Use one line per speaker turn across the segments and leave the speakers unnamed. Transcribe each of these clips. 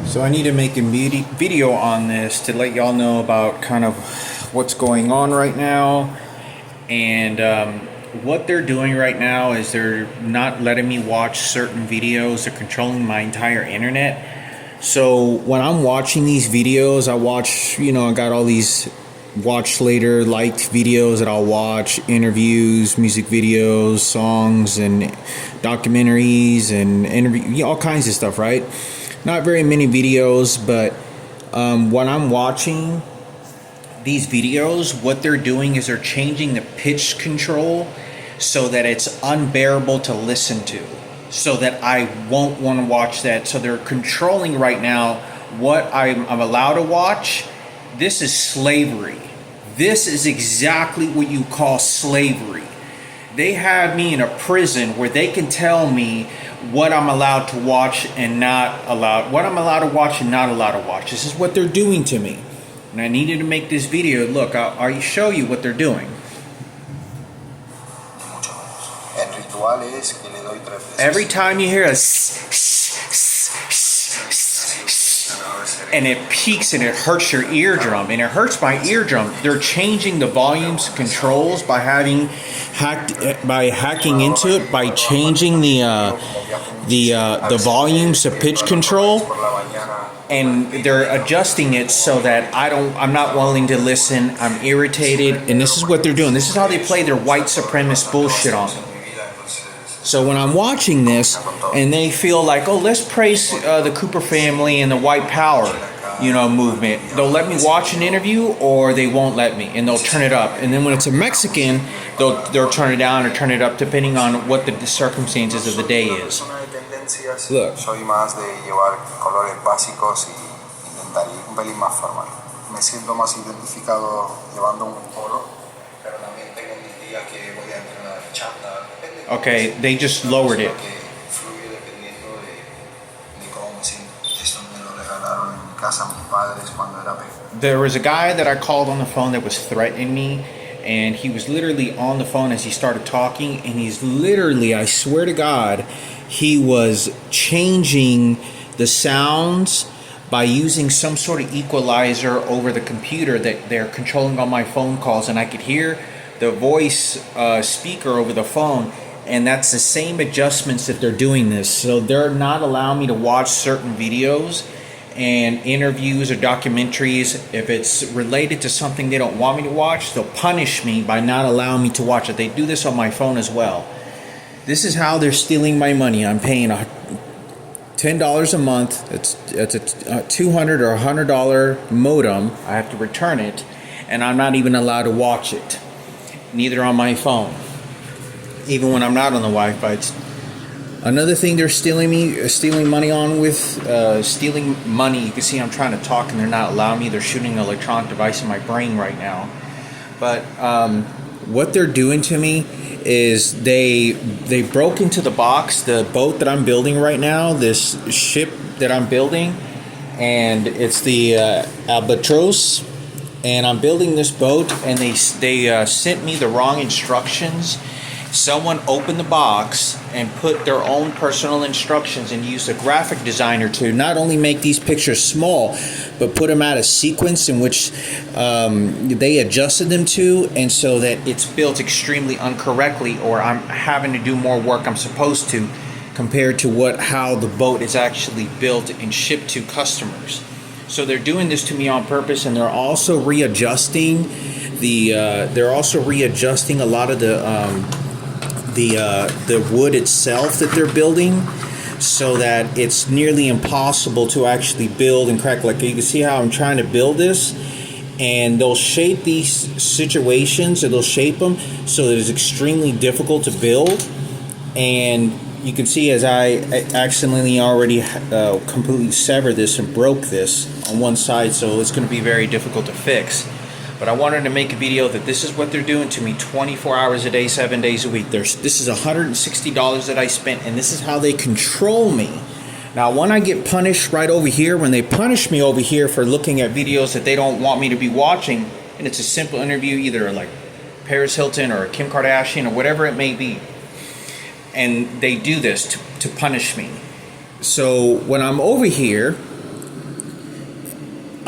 So I need to make a video on this to let y'all know about kind of what's going on right now. And what they're doing right now is they're not letting me watch certain videos. They're controlling my entire internet. So when I'm watching these videos, I watch, I got all these watch later liked videos that I'll watch, interviews, music videos, songs, and documentaries, and all kinds of stuff, right? Not very many videos, but when I'm watching these videos, what they're doing is they're changing the pitch control so that it's unbearable to listen to, so that I won't want to watch that. So they're controlling right now what I'm allowed to watch. This is slavery. This is exactly what you call slavery. They have me in a prison where they can tell me what I'm allowed to watch and not allowed, what I'm allowed to watch and not allowed to watch. This is what they're doing to me. And I needed to make this video. Look, I'll show you what they're doing. Every time you hear a and it peaks and it hurts your eardrum, and it hurts my eardrum. They're changing the volumes controls by hacking into it, by changing the volumes of pitch control, and they're adjusting it so that I'm not willing to listen. I'm irritated, and this is what they're doing. This is how they play their white supremacist bullshit on me. So when I'm watching this and they feel like, oh, let's praise the Cooper family and the white power, movement, they'll let me watch an interview or they won't let me, and they'll turn it up. And then when it's a Mexican, they'll turn it down or turn it up depending on what the circumstances of the day is. Look.
Soy más de llevar colores básicos y intentar ir un pelín más formal. Me siento más identificado llevando un polo, pero también tengo mis días que voy a entrenar chándal.
Okay, they just lowered it. There was a guy that I called on the phone that was threatening me, and he was literally on the phone as he started talking, and he's literally, I swear to God, he was changing the sounds by using some sort of equalizer over the computer that they're controlling on my phone calls, and I could hear the voice speaker over the phone. And that's the same adjustments that they're doing this. So they're not allowing me to watch certain videos and interviews or documentaries. If it's related to something they don't want me to watch, they'll punish me by not allowing me to watch it. They do this on my phone as well. This is how they're stealing my money. I'm paying $10 a month. It's a $200 or $100 modem. I have to return it, and I'm not even allowed to watch it, neither on my phone. Even when I'm not on the Wi-Fi. It's another thing they're stealing money on with, stealing money. You can see I'm trying to talk and they're not allowing me. They're shooting an electronic device in my brain right now. But what they're doing to me is they broke into the box, the boat that I'm building right now, this ship that I'm building, and it's the Albatross. And I'm building this boat, and they sent me the wrong instructions. Someone opened the box and put their own personal instructions and used a graphic designer to not only make these pictures small, but put them out of sequence in which they adjusted them to, and so that it's built extremely incorrectly, or I'm having to do more work I'm supposed to compared to how the boat is actually built and shipped to customers. So they're doing this to me on purpose, and they're also readjusting a lot of the wood itself that they're building, so that it's nearly impossible to actually build and crack. Like you can see how I'm trying to build this, and they'll shape these situations, or they'll shape them so that it's extremely difficult to build. And you can see as I accidentally already completely severed this and broke this on one side, so it's going to be very difficult to fix. But I wanted to make a video that this is what they're doing to me 24 hours a day, 7 days a week. This is $160 that I spent, and this is how they control me. Now, when I get punished right over here, when they punish me over here for looking at videos that they don't want me to be watching, and it's a simple interview, either like Paris Hilton or Kim Kardashian or whatever it may be, and they do this to punish me. So when I'm over here,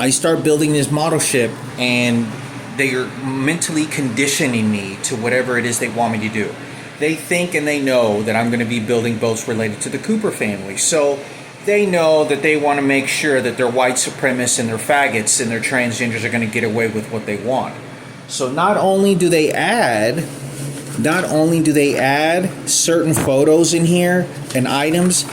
I start building this model ship, and they are mentally conditioning me to whatever it is they want me to do. They think and they know that I'm going to be building boats related to the Cooper family. So they know that they want to make sure that their white supremacists and their faggots and their transgenders are going to get away with what they want. So not only do they add certain photos in here and items,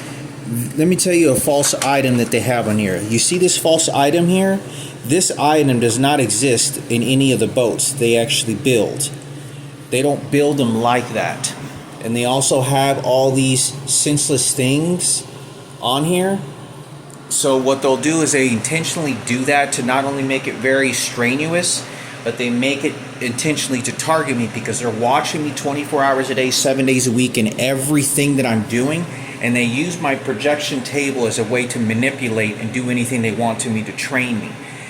let me tell you a false item that they have on here. You see this false item here? This item does not exist in any of the boats they actually build. They don't build them like that. And they also have all these senseless things on here. So what they'll do is they intentionally do that to not only make it very strenuous, but they make it intentionally to target me, because they're watching me 24 hours a day, 7 days a week in everything that I'm doing. And they use my projection table as a way to manipulate and do anything they want to me to train me.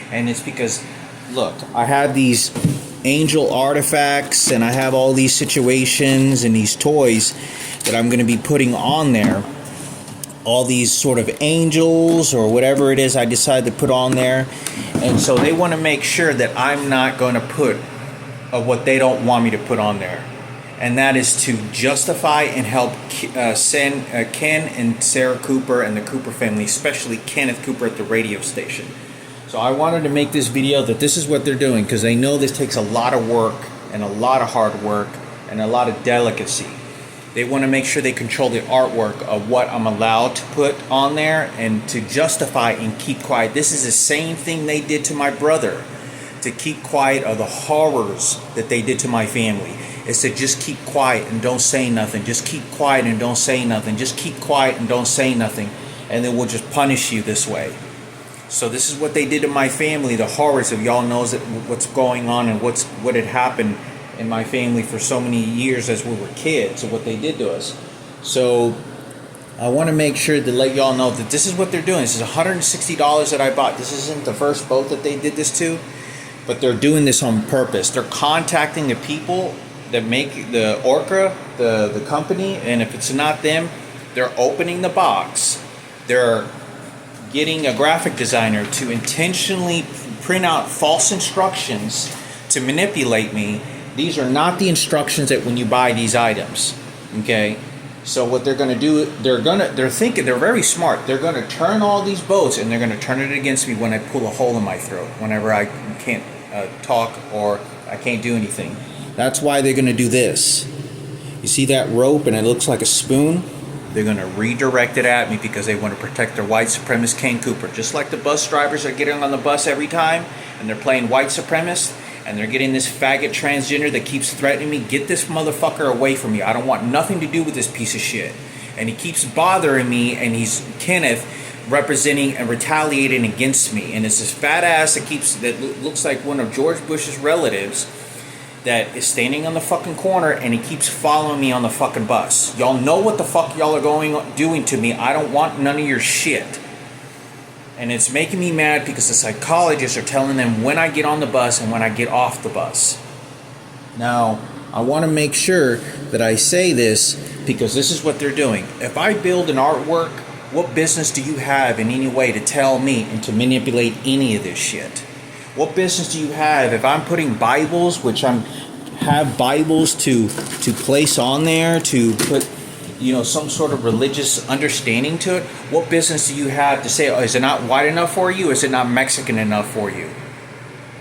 And it's because, look, I have these angel artifacts and I have all these situations and these toys that I'm going to be putting on there. All these sort of angels or whatever it is I decide to put on there. And so they want to make sure that I'm not going to put what they don't want me to put on there. And that is to justify and help Ken and Sarah Cooper and the Cooper family, especially Kenneth Cooper at the radio station. So I wanted to make this video that this is what they're doing, because they know this takes a lot of work and a lot of hard work and a lot of delicacy. They want to make sure they control the artwork of what I'm allowed to put on there and to justify and keep quiet. This is the same thing they did to my brother, to keep quiet of the horrors that they did to my family. Is to just keep quiet and don't say nothing. Just keep quiet and don't say nothing. Just keep quiet and don't say nothing. And then we'll just punish you this way. So this is what they did to my family. The horrors of y'all knows that what's going on and what had happened in my family for so many years as we were kids, and what they did to us. So I want to make sure to let y'all know that this is what they're doing. This is $160 that I bought. This isn't the first boat that they did this to, but they're doing this on purpose. They're contacting the people that make the Orca, the company, and if it's not them, they're opening the box. They're getting a graphic designer to intentionally print out false instructions to manipulate me. These are not the instructions that when you buy these items. Okay? So what they're going to do, they're thinking, they're very smart. They're going to turn all these boats and they're going to turn it against me when I pull a hole in my throat, whenever I can't talk or I can't do anything. That's why they're going to do this. You see that rope and it looks like a spoon? They're going to redirect it at me because they want to protect their white supremacist Ken Cooper. Just like the bus drivers are getting on the bus every time and they're playing white supremacist and they're getting this faggot transgender that keeps threatening me. Get this motherfucker away from me. I don't want nothing to do with this piece of shit. And he keeps bothering me, and he's Kenneth representing and retaliating against me. And it's this fat ass that looks like one of George Bush's relatives that is standing on the fucking corner, and he keeps following me on the fucking bus. Y'all know what the fuck y'all are doing to me. I don't want none of your shit. And it's making me mad because the psychologists are telling them when I get on the bus and when I get off the bus. Now, I want to make sure that I say this because this is what they're doing. If I build an artwork, what business do you have in any way to tell me and to manipulate any of this shit? What business do you have if I'm putting Bibles, which have Bibles to place on there, to put, some sort of religious understanding to it? What business do you have to say, is it not white enough for you? Is it not Mexican enough for you?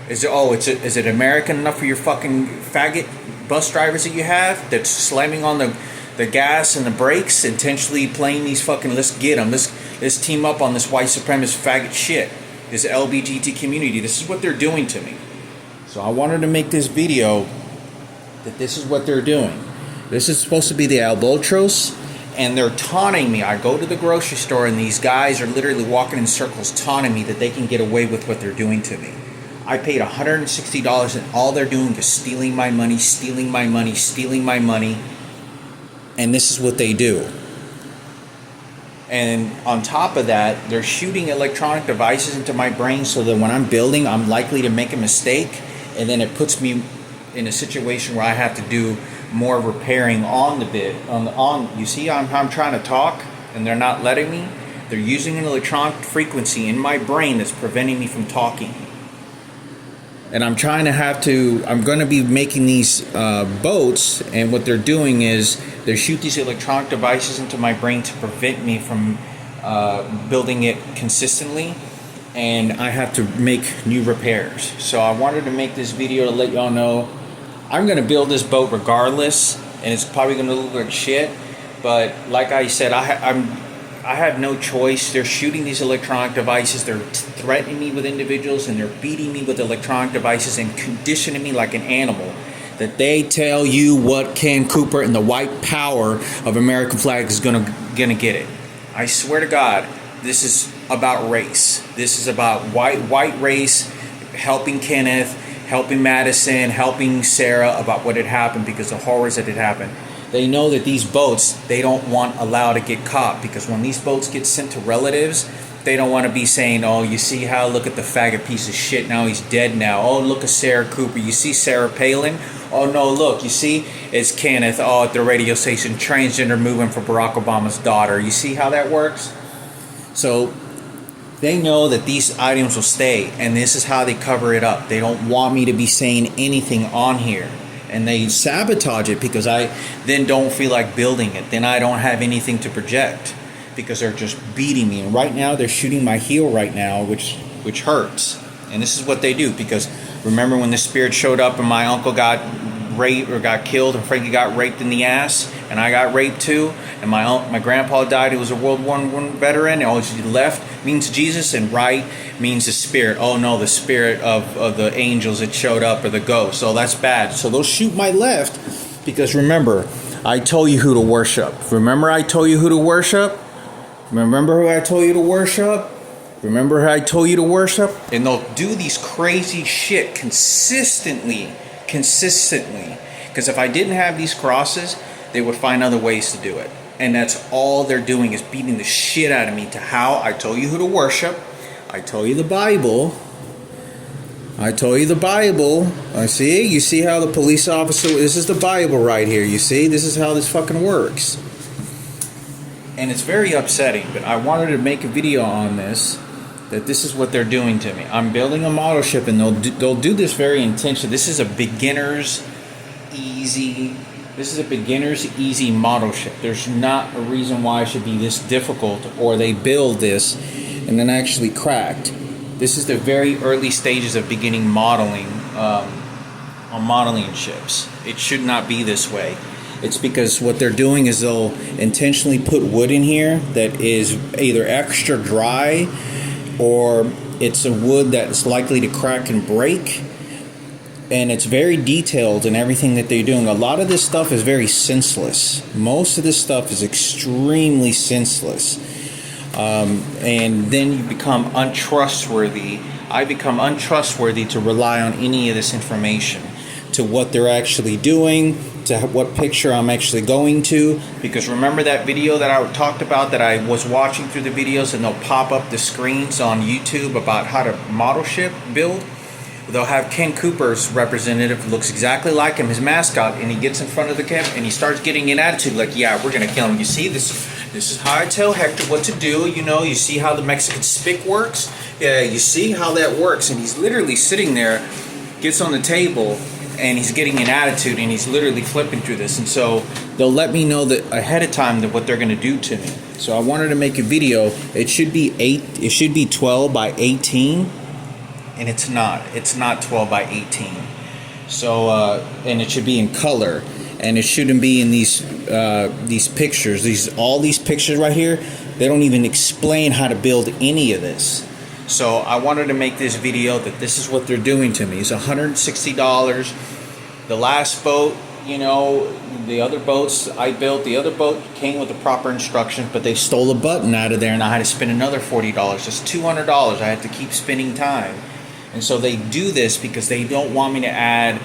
Is it American enough for your fucking faggot bus drivers that you have that's slamming on the gas and the brakes, intentionally playing these fucking, let's get them, let's team up on this white supremacist faggot shit, this LGBT community. This is what they're doing to me. So I wanted to make this video that this is what they're doing. This is supposed to be the Albatros, and they're taunting me. I go to the grocery store and these guys are literally walking in circles taunting me that they can get away with what they're doing to me. I paid $160 and all they're doing is stealing my money, stealing my money, stealing my money. And this is what they do. And on top of that, they're shooting electronic devices into my brain so that when I'm building, I'm likely to make a mistake. And then it puts me in a situation where I have to do more repairing on the bit. You see, I'm trying to talk and they're not letting me. They're using an electronic frequency in my brain that's preventing me from talking. And I'm going to be making these boats, and what they're doing is they shoot these electronic devices into my brain to prevent me from building it consistently, and I have to make new repairs. So I wanted to make this video to let y'all know I'm going to build this boat regardless, and it's probably going to look like shit, but like I said, I have no choice. They're shooting these electronic devices. They're threatening me with individuals, and they're beating me with electronic devices and conditioning me like an animal. That they tell you what Ken Cooper and the white power of American flag is gonna get it. I swear to God, this is about race. This is about white race helping Kenneth, helping Madison, helping Sarah about what had happened, because the horrors that had happened. They know that these boats, they don't want allowed to get caught, because when these boats get sent to relatives, they don't want to be saying, oh, you see how, look at the faggot piece of shit, now he's dead now. Oh, look at Sarah Cooper. You see Sarah Palin? Oh, no, look, you see, it's Kenneth, oh, at the radio station, transgender movement for Barack Obama's daughter. You see how that works? So they know that these items will stay, and this is how they cover it up. They don't want me to be saying anything on here. And they sabotage it because I then don't feel like building it. Then I don't have anything to project because they're just beating me. And right now they're shooting my heel right now, which hurts. And this is what they do, because remember when the spirit showed up and my uncle got raped or got killed, and Frankie got raped in the ass, and I got raped too, and my grandpa died. He was a World War I veteran. And left means Jesus, and right means the spirit. Oh no, the spirit of the angels that showed up, or the ghost. So that's bad. So they'll shoot my left, because remember, I told you who to worship. Remember I told you who to worship? Remember who I told you to worship? Remember how I told you to worship? And they'll do these crazy shit consistently. Because if I didn't have these crosses, they would find other ways to do it. And that's all they're doing, is beating the shit out of me to how I told you who to worship. I told you the Bible. I told you the Bible. You see how the police officer, this is the Bible right here. You see, this is how this fucking works. And it's very upsetting, but I wanted to make a video on this, that this is what they're doing to me. I'm building a model ship, and they'll do this very intentionally. This is a beginner's easy model ship. There's not a reason why it should be this difficult, or they build this and then actually cracked. This is the very early stages of beginning modeling on modeling ships. It should not be this way. It's because what they're doing is they'll intentionally put wood in here that is either extra dry, or it's a wood that's likely to crack and break. And it's very detailed in everything that they're doing. A lot of this stuff is very senseless. Most of this stuff is extremely senseless. And then you become untrustworthy. I become untrustworthy to rely on any of this information, to what they're actually doing, to what picture I'm actually going to. Because remember that video that I talked about, that I was watching through the videos, and they'll pop up the screens on YouTube about how to model ship build? They'll have Ken Cooper's representative, looks exactly like him, his mascot, and he gets in front of the camera and he starts getting an attitude like, yeah, we're gonna kill him. You see, this is how I tell Hector what to do. You see how the Mexican spick works? Yeah, you see how that works. And he's literally sitting there, gets on the table, and he's getting an attitude, and he's literally flipping through this. And so they'll let me know that ahead of time that what they're gonna do to me. So I wanted to make a video. It should be 12 by 18. And it's not 12 by 18. So and it should be in color, and it shouldn't be in these pictures. All these pictures right here, they don't even explain how to build any of this. So I wanted to make this video that this is what they're doing to me. It's $160. The last boat, the other boats I built, the other boat came with the proper instructions, but they stole a button out of there, and I had to spend another $40. That's $200. I had to keep spending time. And so they do this because they don't want me to add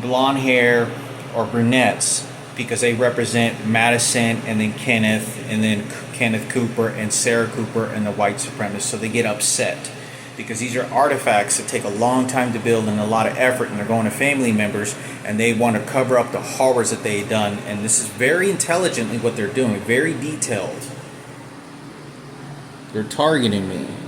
blonde hair or brunettes, because they represent Madison and then Kenneth Cooper and Sarah Cooper and the white supremacists. So they get upset because these are artifacts that take a long time to build and a lot of effort, and they're going to family members, and they want to cover up the horrors that they've done. And this is very intelligently what they're doing, very detailed. They're targeting me.